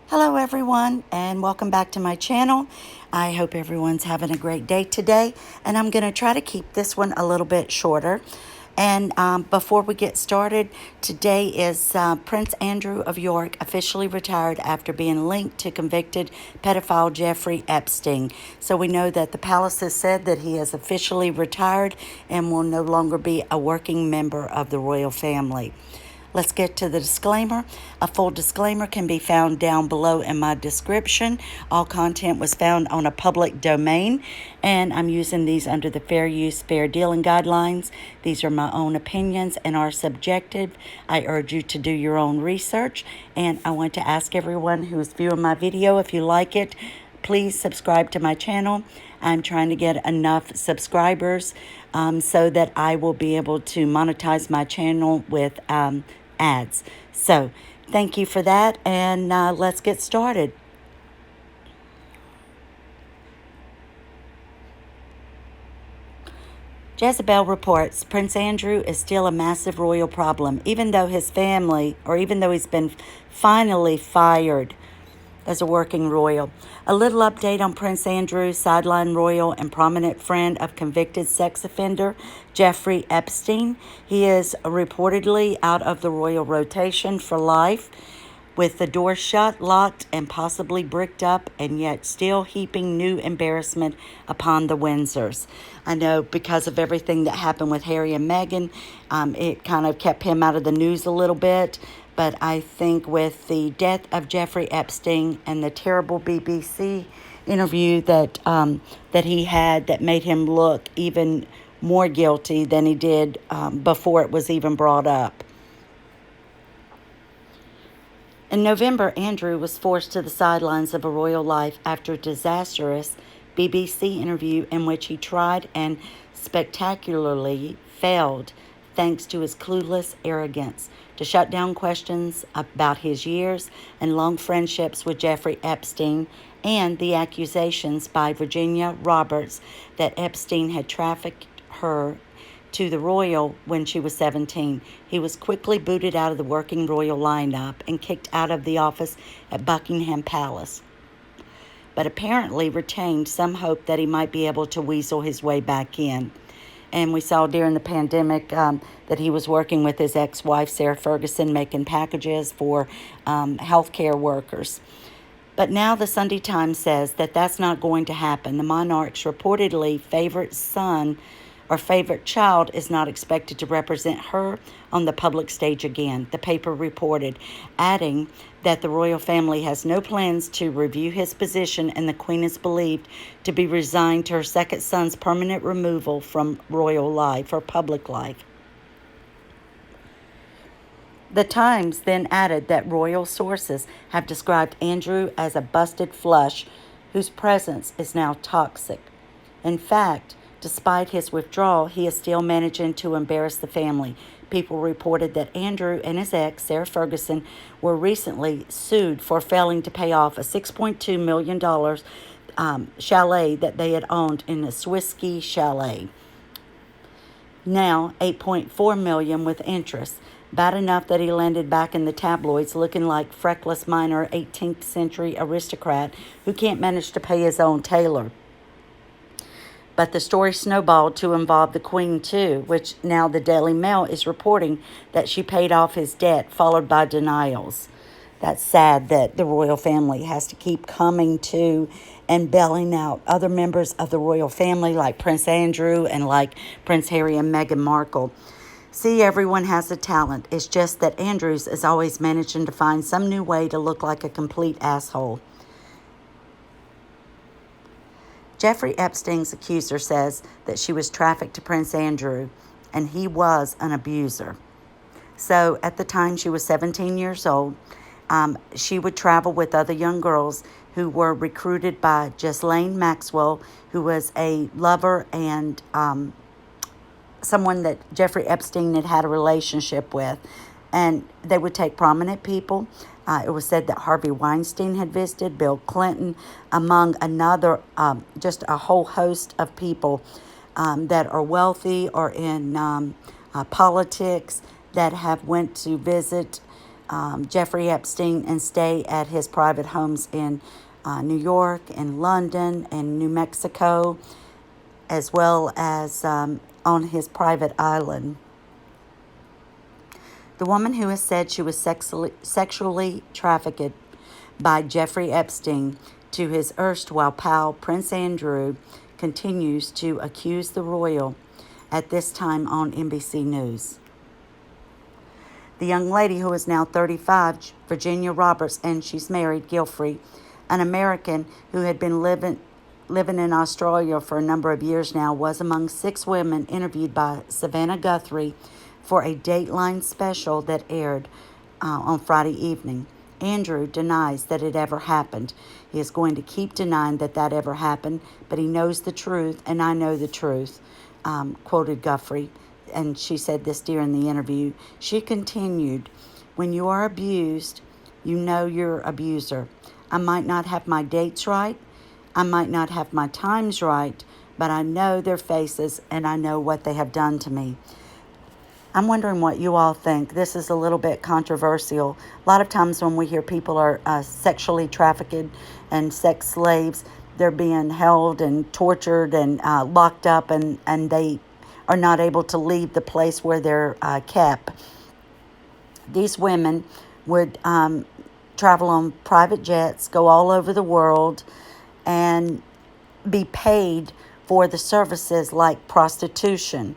Hello everyone, and welcome back to my channel. I hope everyone's having a great day today, and I'm going to try to keep this one a little bit shorter. And before we get started, today is Prince Andrew of York officially retired after being linked to convicted pedophile Jeffrey Epstein. So we know that the palace has said that he has officially retired and will no longer be a working member of the royal family. Let's get to the disclaimer. A full disclaimer can be found down below in my description. All content was found on a public domain, and I'm using these under the fair use, fair dealing guidelines. These are my own opinions and are subjective. I urge you to do your own research, and I want to ask everyone who is viewing my video, if you like it, please subscribe to my channel. I'm trying to get enough subscribers so that I will be able to monetize my channel with ads. So thank you for that, and let's get started. Jezebel reports Prince Andrew is still a massive royal problem, even though he's been finally fired as a working royal. A little update on Prince Andrew, sideline royal and prominent friend of convicted sex offender Jeffrey Epstein. He is reportedly out of the royal rotation for life, with the door shut, locked, and possibly bricked up, and yet still heaping new embarrassment upon the Windsors. I know because of everything that happened with Harry and Meghan, it kind of kept him out of the news a little bit. But I think with the death of Jeffrey Epstein and the terrible BBC interview that he had that made him look even more guilty than he did before it was even brought up. In November, Andrew was forced to the sidelines of a royal life after a disastrous BBC interview in which he tried and spectacularly failed, thanks to his clueless arrogance, to shut down questions about his years and long friendships with Jeffrey Epstein and the accusations by Virginia Roberts that Epstein had trafficked her to the royal when she was 17. He was quickly booted out of the working royal lineup and kicked out of the office at Buckingham Palace, but apparently retained some hope that he might be able to weasel his way back in. And we saw during the pandemic that he was working with his ex-wife, Sarah Ferguson, making packages for healthcare workers. But now the Sunday Times says that that's not going to happen. The monarch's reportedly favorite son or favorite child is not expected to represent her on the public stage again, the paper reported, adding that the royal family has no plans to review his position, and the Queen is believed to be resigned to her second son's permanent removal from royal life or public life. The Times then added that royal sources have described Andrew as a busted flush whose presence is now toxic. In fact, despite his withdrawal, he is still managing to embarrass the family. People reported that Andrew and his ex, Sarah Ferguson, were recently sued for failing to pay off a $6.2 million chalet that they had owned in a Swiss ski chalet. Now, $8.4 million with interest. Bad enough that he landed back in the tabloids looking like freckless minor 18th century aristocrat who can't manage to pay his own tailor. But the story snowballed to involve the Queen too, which now the Daily Mail is reporting that she paid off his debt, followed by denials. That's sad that the royal family has to keep coming to and bailing out other members of the royal family like Prince Andrew and like Prince Harry and Meghan Markle. See, everyone has a talent. It's just that Andrews is always managing to find some new way to look like a complete asshole. Jeffrey Epstein's accuser says that she was trafficked to Prince Andrew, and he was an abuser. So at the time she was 17 years old, she would travel with other young girls who were recruited by Ghislaine Maxwell, who was a lover and someone that Jeffrey Epstein had a relationship with. And they would take prominent people. It was said that Harvey Weinstein had visited, Bill Clinton, among another, just a whole host of people that are wealthy or in politics that have went to visit Jeffrey Epstein and stay at his private homes in New York and London and New Mexico, as well as on his private island. The woman who has said she was sexually trafficked by Jeffrey Epstein to his erstwhile pal Prince Andrew continues to accuse the royal, at this time on NBC News. The young lady, who is now 35, Virginia Roberts, and she's married, Gilfrey, an American who had been living in Australia for a number of years now, was among 6 women interviewed by Savannah Guthrie for a Dateline special that aired on Friday evening. Andrew denies that it ever happened. He is going to keep denying that ever happened, but he knows the truth, and I know the truth, quoted Guthrie. And she said this during the interview. She continued, "When you are abused, you know your abuser. I might not have my dates right. I might not have my times right, but I know their faces and I know what they have done to me." I'm wondering what you all think. This is a little bit controversial. A lot of times when we hear people are sexually trafficked and sex slaves, they're being held and tortured and locked up, and they are not able to leave the place where they're kept. These women would travel on private jets, go all over the world, and be paid for the services like prostitution.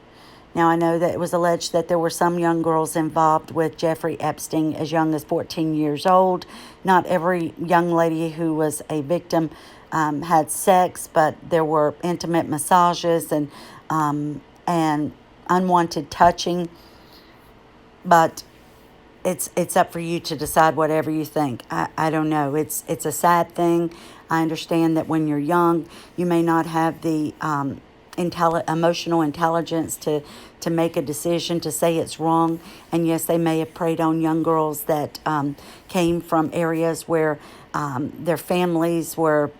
Now, I know that it was alleged that there were some young girls involved with Jeffrey Epstein as young as 14 years old. Not every young lady who was a victim had sex, but there were intimate massages and unwanted touching. But it's up for you to decide whatever you think. I don't know. It's a sad thing. I understand that when you're young, you may not have the emotional intelligence to make a decision, to say it's wrong. And yes, they may have preyed on young girls that came from areas where their families were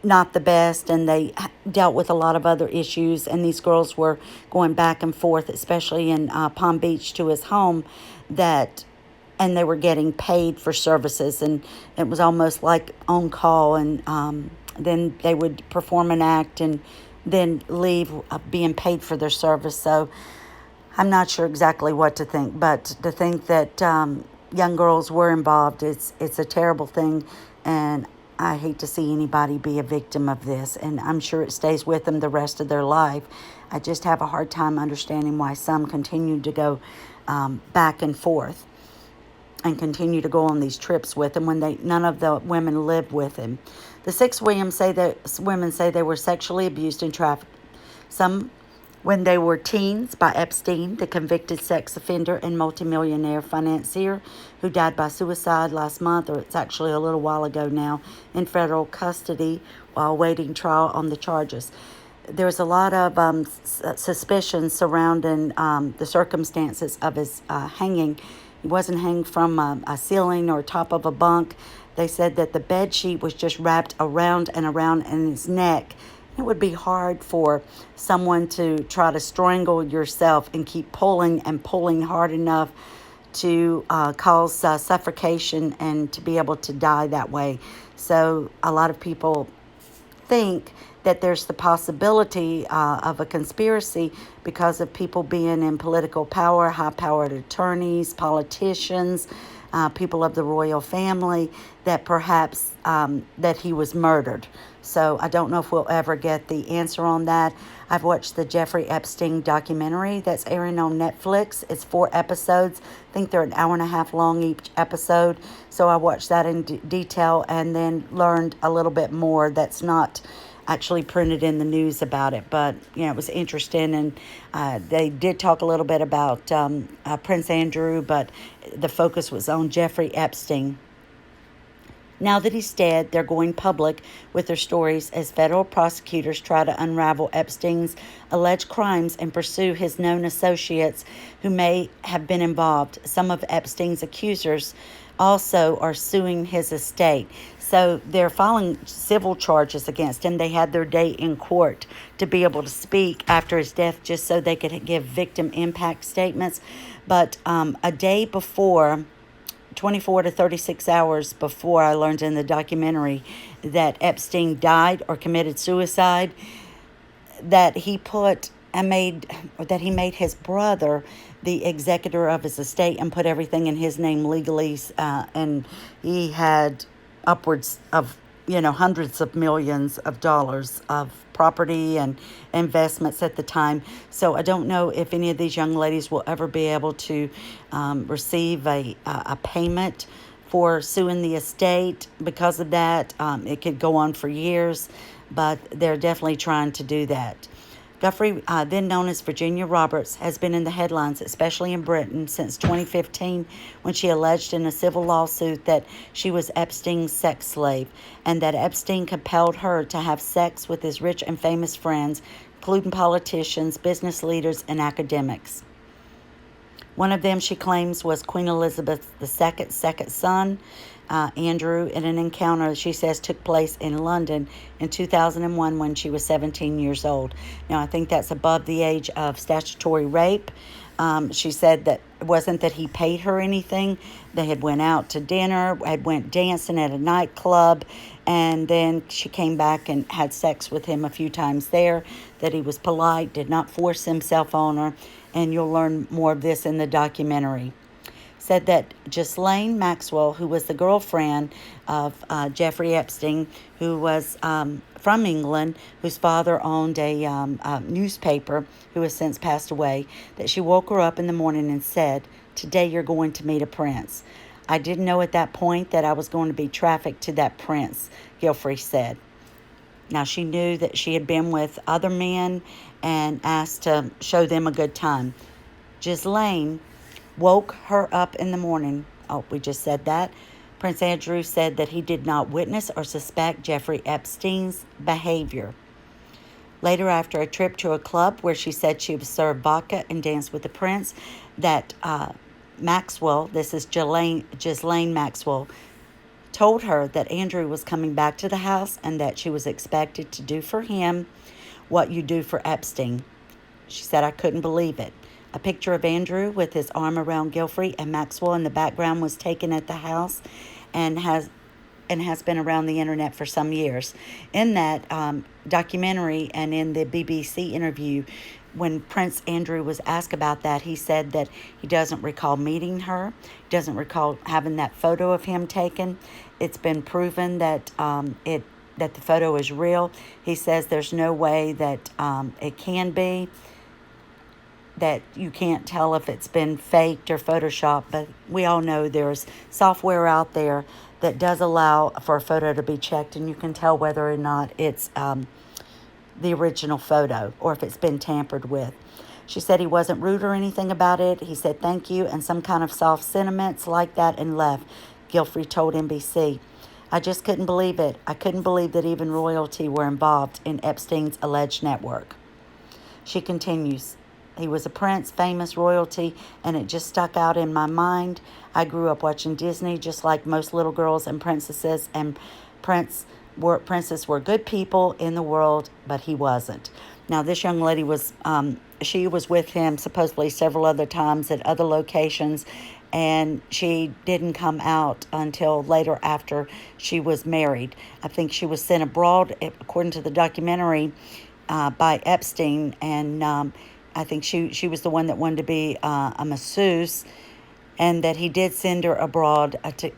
not the best, and they dealt with a lot of other issues, and these girls were going back and forth, especially in Palm Beach, to his home, and they were getting paid for services, and it was almost like on call, and then they would perform an act and then leave being paid for their service. So I'm not sure exactly what to think, but to think that young girls were involved, it's a terrible thing, and I hate to see anybody be a victim of this, and I'm sure it stays with them the rest of their life. I just have a hard time understanding why some continue to go back and forth and continue to go on these trips with him when none of the women lived with him. The 6 women say they were sexually abused and trafficked. Some when they were teens by Epstein, the convicted sex offender and multimillionaire financier who died by suicide last month, or it's actually a little while ago now, in federal custody while awaiting trial on the charges. There's a lot of suspicion surrounding the circumstances of his hanging. He wasn't hanged from a ceiling or top of a bunk. They said that the bed sheet was just wrapped around and around in his neck. It would be hard for someone to try to strangle yourself and keep pulling and pulling hard enough to cause suffocation and to be able to die that way. So a lot of people think that there's the possibility of a conspiracy because of people being in political power, high-powered attorneys, politicians, people of the royal family, that perhaps that he was murdered. So I don't know if we'll ever get the answer on that. I've watched the Jeffrey Epstein documentary that's airing on Netflix. It's 4 episodes. I think they're an hour and a half long each episode. So I watched that in detail and then learned a little bit more that's not actually printed in the news about it. But, it was interesting. And they did talk a little bit about Prince Andrew, but the focus was on Jeffrey Epstein. Now that he's dead, they're going public with their stories as federal prosecutors try to unravel Epstein's alleged crimes and pursue his known associates who may have been involved. Some of Epstein's accusers also are suing his estate. So they're filing civil charges against him. They had their day in court to be able to speak after his death just so they could give victim impact statements. But a day before 24 to 36 hours before I learned in the documentary that Epstein died or committed suicide, that he made his brother the executor of his estate and put everything in his name legally, and he had upwards of hundreds of millions of dollars of property and investments at the time. So I don't know if any of these young ladies will ever be able to receive a payment for suing the estate because of that. It could go on for years, but they're definitely trying to do that. Guthrie, then known as Virginia Roberts, has been in the headlines, especially in Britain, since 2015 when she alleged in a civil lawsuit that she was Epstein's sex slave and that Epstein compelled her to have sex with his rich and famous friends, including politicians, business leaders, and academics. One of them, she claims, was Queen Elizabeth II's second son, Andrew, in an encounter she says took place in London in 2001 when she was 17 years old. Now, I think that's above the age of statutory rape. She said that it wasn't that he paid her anything. They had went out to dinner, had went dancing at a nightclub, and then she came back and had sex with him a few times there, that he was polite, did not force himself on her, and you'll learn more of this in the documentary. Said that Ghislaine Maxwell, who was the girlfriend of Jeffrey Epstein, who was from England, whose father owned a newspaper, who has since passed away, that she woke her up in the morning and said, "Today you're going to meet a prince." I didn't know at that point that I was going to be trafficked to that prince, Gilfrey said. Now, she knew that she had been with other men and asked to show them a good time. Ghislaine woke her up in the morning. Oh, we just said that. Prince Andrew said that he did not witness or suspect Jeffrey Epstein's behavior. Later, after a trip to a club where she said she was served vodka and danced with the prince, that Maxwell, this is Ghislaine Maxwell, told her that Andrew was coming back to the house and that she was expected to do for him what you do for Epstein. She said, "I couldn't believe it." A picture of Andrew with his arm around Gilfrey and Maxwell in the background was taken at the house and has been around the internet for some years. In that documentary and in the BBC interview, when Prince Andrew was asked about that, he said that he doesn't recall meeting her, doesn't recall having that photo of him taken. It's been proven that that the photo is real. He says there's no way that it can be, that you can't tell if it's been faked or photoshopped, but we all know there's software out there that does allow for a photo to be checked, and you can tell whether or not it's the original photo or if it's been tampered with. She said he wasn't rude or anything about it. He said thank you and some kind of soft sentiments like that and left, Gilfrey told NBC. "I just couldn't believe it. I couldn't believe that even royalty were involved in Epstein's alleged network." She continues, "He was a prince, famous royalty, and it just stuck out in my mind. I grew up watching Disney just like most little girls and princesses, and princes were good people in the world, but he wasn't." Now, this young lady was, she was with him supposedly several other times at other locations, and she didn't come out until later after she was married. I think she was sent abroad, according to the documentary, by Epstein, and I think she was the one that wanted to be a masseuse, and that he did send her abroad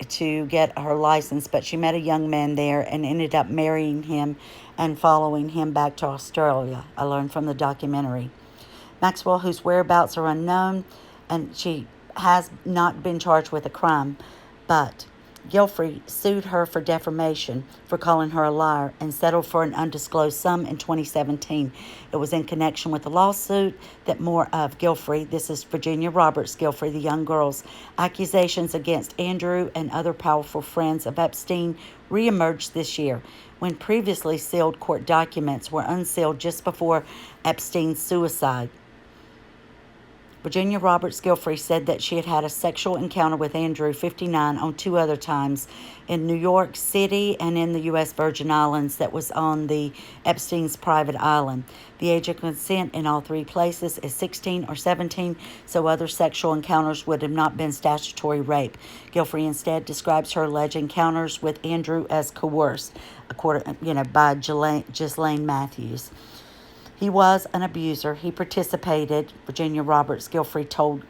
to get her license, but she met a young man there and ended up marrying him and following him back to Australia, I learned from the documentary. Maxwell, whose whereabouts are unknown, and she has not been charged with a crime, but Gilfrey sued her for defamation for calling her a liar and settled for an undisclosed sum in 2017. It was in connection with the lawsuit that more of Gilfrey, this is Virginia Roberts Gilfrey, the young girl's accusations against Andrew and other powerful friends of Epstein reemerged this year, when previously sealed court documents were unsealed just before Epstein's suicide. Virginia Roberts Gilfrey said that she had had a sexual encounter with Andrew, 59, on 2 other times in New York City and in the U.S. Virgin Islands that was on the Epstein's private island. The age of consent in all 3 places is 16 or 17, so other sexual encounters would have not been statutory rape. Gilfrey instead describes her alleged encounters with Andrew as coerced, according, by Ghislaine Matthews. He was an abuser. He participated, Virginia Roberts Gilfrey told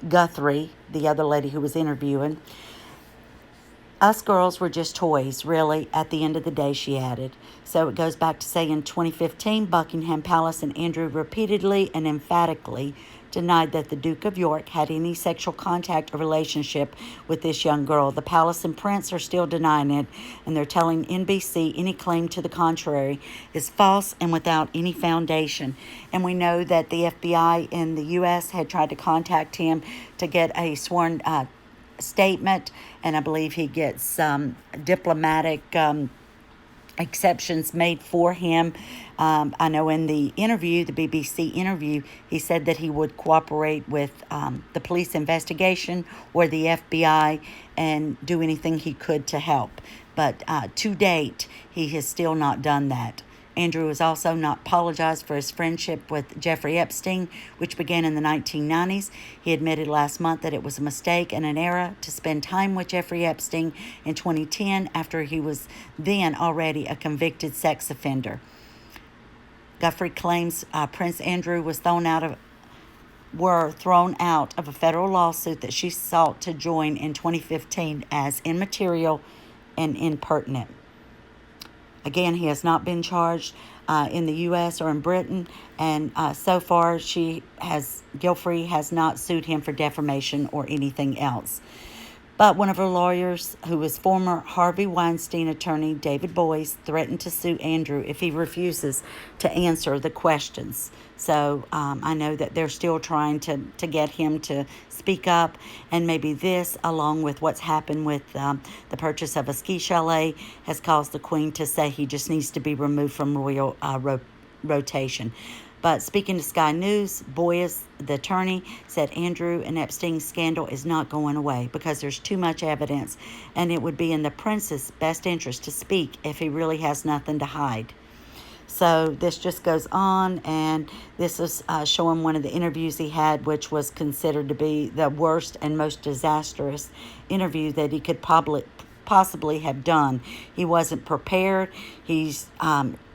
Guthrie, the other lady who was interviewing. Us girls were just toys, really, at the end of the day, she added. So it goes back to say in 2015, Buckingham Palace and Andrew repeatedly and emphatically denied that the Duke of York had any sexual contact or relationship with this young girl. The palace and prince are still denying it, and they're telling NBC any claim to the contrary is false and without any foundation. And we know that the FBI in the U.S. had tried to contact him to get a sworn statement, and I believe he gets some diplomatic exceptions made for him. I know in the interview, the BBC interview, he said that he would cooperate with the police investigation or the FBI and do anything he could to help. But to date, he has still not done that. Andrew has also not apologized for his friendship with Jeffrey Epstein, which began in the 1990s. He admitted last month that it was a mistake and an error to spend time with Jeffrey Epstein in 2010 after he was then already a convicted sex offender. Guthrie claims Prince Andrew were thrown out of a federal lawsuit that she sought to join in 2015 as immaterial and impertinent. Again, he has not been charged in the U.S. or in Britain, and so far Gilfrey has not sued him for defamation or anything else. But one of her lawyers, who was former Harvey Weinstein attorney David Boies, threatened to sue Andrew if he refuses to answer the questions. So I know that they're still trying to get him to speak up, and maybe this, along with what's happened with the purchase of a ski chalet, has caused the Queen to say he just needs to be removed from royal rotation. But speaking to Sky News, Boies, the attorney, said Andrew and Epstein's scandal is not going away because there's too much evidence, and it would be in the prince's best interest to speak if he really has nothing to hide. So this just goes on, and this is showing one of the interviews he had, which was considered to be the worst and most disastrous interview that he could possibly have done. He wasn't prepared. He's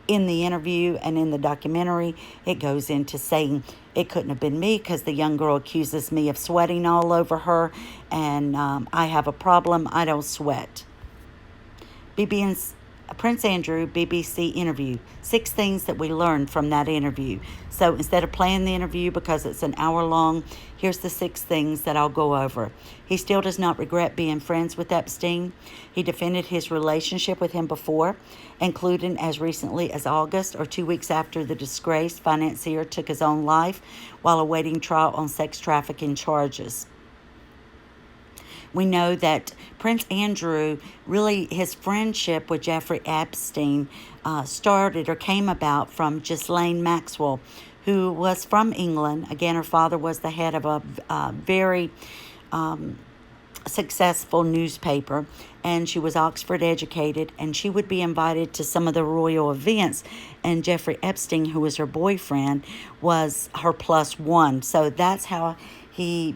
in the interview and in the documentary, it goes into saying it couldn't have been me because the young girl accuses me of sweating all over her, and I have a problem. I don't sweat. Prince Andrew BBC interview. 6 things that we learned from that interview. So instead of playing the interview because it's an hour long, here's the 6 things that I'll go over. He still does not regret being friends with Epstein. He defended his relationship with him before, including as recently as August or 2 weeks after the disgraced financier took his own life while awaiting trial on sex trafficking charges. We know that Prince Andrew, really his friendship with Jeffrey Epstein started or came about from Ghislaine Maxwell, who was from England. Again, her father was the head of a very successful newspaper, and she was Oxford educated, and she would be invited to some of the royal events, and Jeffrey Epstein, who was her boyfriend, was her +1. So that's how he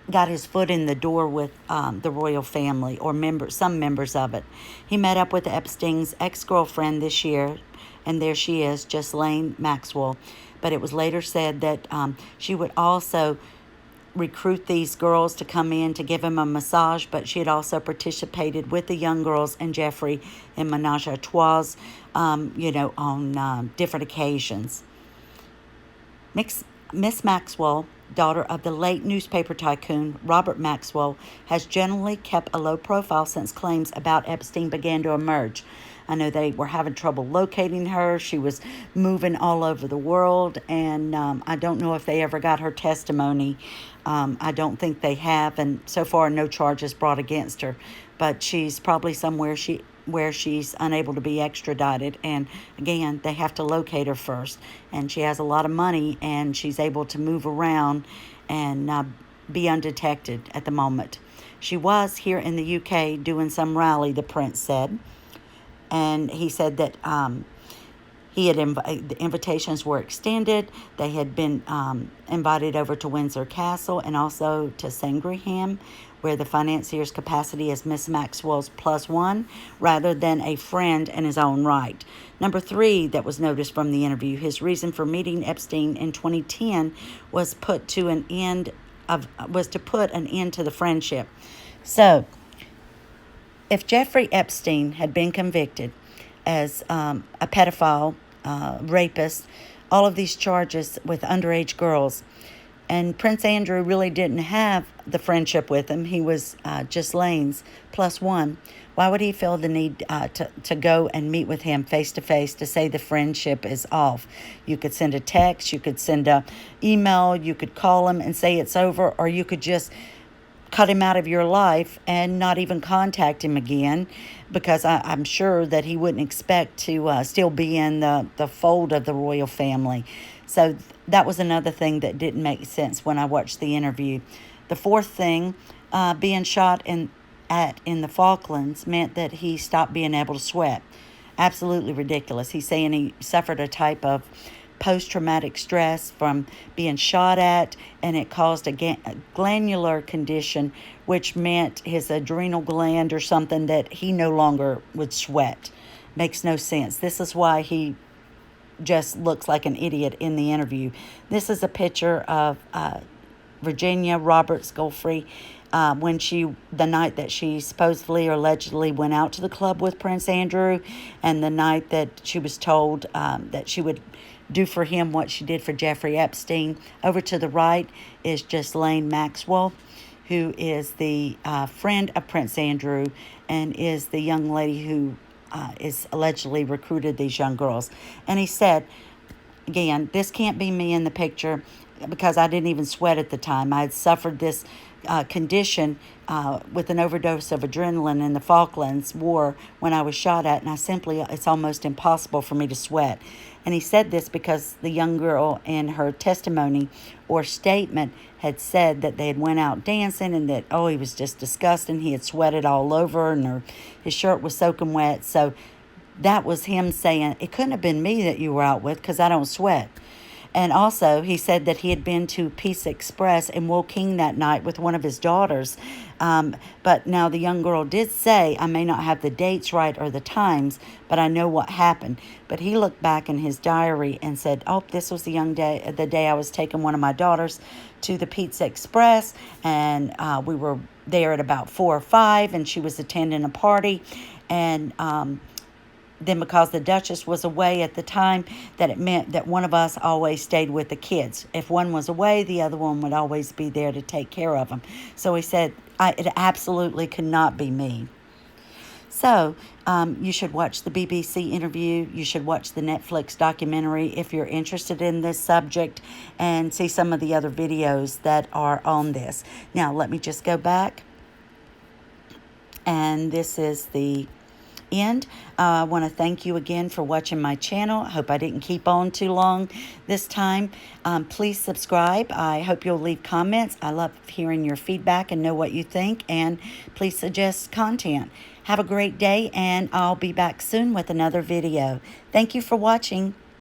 got his foot in the door with the royal family, or some members of it. He met up with Epstein's ex-girlfriend this year, and there she is, Ghislaine Maxwell. But it was later said that she would also recruit these girls to come in to give him a massage, but she had also participated with the young girls and Jeffrey in menage a trois, on different occasions. Miss Maxwell, daughter of the late newspaper tycoon Robert Maxwell, has generally kept a low profile since claims about Epstein began to emerge. I know they were having trouble locating her. She was moving all over the world, and I don't know if they ever got her testimony. I don't think they have, and so far no charges brought against her. But she's probably somewhere she where she's unable to be extradited. And again, they have to locate her first. And she has a lot of money, and she's able to move around and be undetected at the moment. She was here in the UK doing some rally, the prince said. And he said that the invitations were extended. They had been invited over to Windsor Castle and also to Sandringham, where the financier's capacity is Miss Maxwell's +1 rather than a friend in his own right. Number 3 that was noticed from the interview, his reason for meeting Epstein in 2010 was to put an end to the friendship. So, if Jeffrey Epstein had been convicted as a pedophile, rapist, all of these charges with underage girls, and Prince Andrew really didn't have the friendship with him, he was just Lane's +1, why would he feel the need to go and meet with him face-to-face to say the friendship is off? You could send a text, you could send a email, you could call him and say it's over, or you could just cut him out of your life and not even contact him again, because I'm sure that he wouldn't expect to still be in the fold of the royal family. So that was another thing that didn't make sense when I watched the interview. The fourth thing, being shot in the Falklands meant that he stopped being able to sweat. Absolutely ridiculous. He's saying he suffered a type of post-traumatic stress from being shot at, and it caused a glandular condition, which meant his adrenal gland or something that he no longer would sweat. Makes no sense. This is why he just looks like an idiot in the interview. This is a picture of Virginia Roberts Godfrey the night that she supposedly or allegedly went out to the club with Prince Andrew, and the night that she was told that she would do for him what she did for Jeffrey Epstein. Over to the right is Ghislaine Maxwell, who is the friend of Prince Andrew and is the young lady who is allegedly recruited these young girls. And he said, again, this can't be me in the picture because I didn't even sweat at the time. I had suffered this condition with an overdose of adrenaline in the Falklands War when I was shot at, and it's almost impossible for me to sweat. And he said this because the young girl in her testimony or statement had said that they had went out dancing and that, he was just disgusting. He had sweated all over and his shirt was soaking wet. So that was him saying, it couldn't have been me that you were out with because I don't sweat. And also, he said that he had been to Peace Express in Woking that night with one of his daughters. But now the young girl did say, I may not have the dates right or the times, but I know what happened. But he looked back in his diary and said, this was the day I was taking one of my daughters to the Pizza Express. And we were there at about 4 or 5, and she was attending a party. And then because the Duchess was away at the time, that it meant that one of us always stayed with the kids. If one was away, the other one would always be there to take care of them. So he said, it absolutely could not be me. So you should watch the BBC interview. You should watch the Netflix documentary if you're interested in this subject, and see some of the other videos that are on this. Now, let me just go back. And this is the end. I want to thank you again for watching my channel. I hope I didn't keep on too long this time. Please subscribe. I hope you'll leave comments. I love hearing your feedback and know what you think, and please suggest content. Have a great day, and I'll be back soon with another video. Thank you for watching.